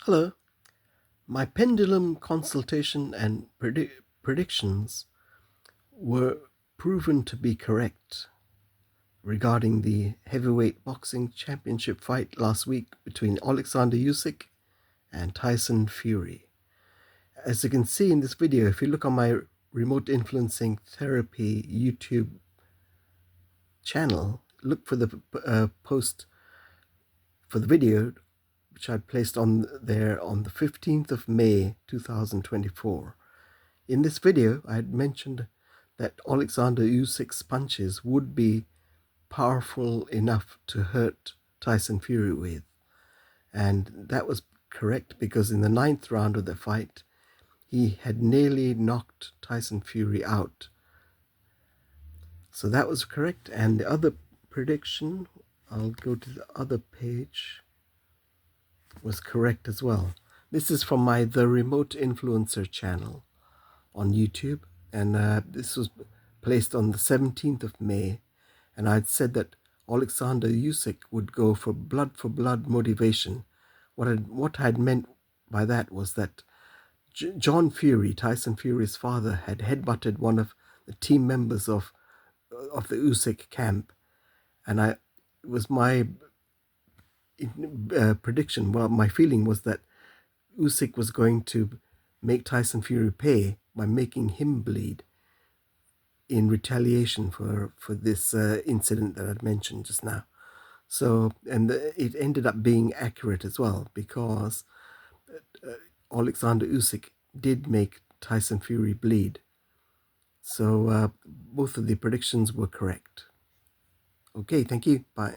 Hello. My pendulum consultation and predictions were proven to be correct regarding the heavyweight boxing championship fight last week between Alexander Usyk and Tyson Fury. As you can see in this video, if you look on my remote influencing therapy YouTube channel, look for the post for the video which I placed on there on the 15th of May 2024. In this video, I had mentioned that Alexander Usyk's punches would be powerful enough to hurt Tyson Fury with. And that was correct because in the 9th round of the fight, he had nearly knocked Tyson Fury out. So that was correct. And the other prediction, I'll go to the other page, was correct as well. This is from my The Remote Influencer channel on YouTube, and this was placed on the 17th of May, and I'd said that Alexander Usyk would go for blood motivation. What I had meant by that was that John Fury, Tyson Fury's father, had headbutted one of the team members of the Usyk camp, and it was my prediction. Well, my feeling was that Usyk was going to make Tyson Fury pay by making him bleed in retaliation for this incident that I'd mentioned just now. So, and it ended up being accurate as well because Alexander Usyk did make Tyson Fury bleed. So both of the predictions were correct. Okay, thank you. Bye.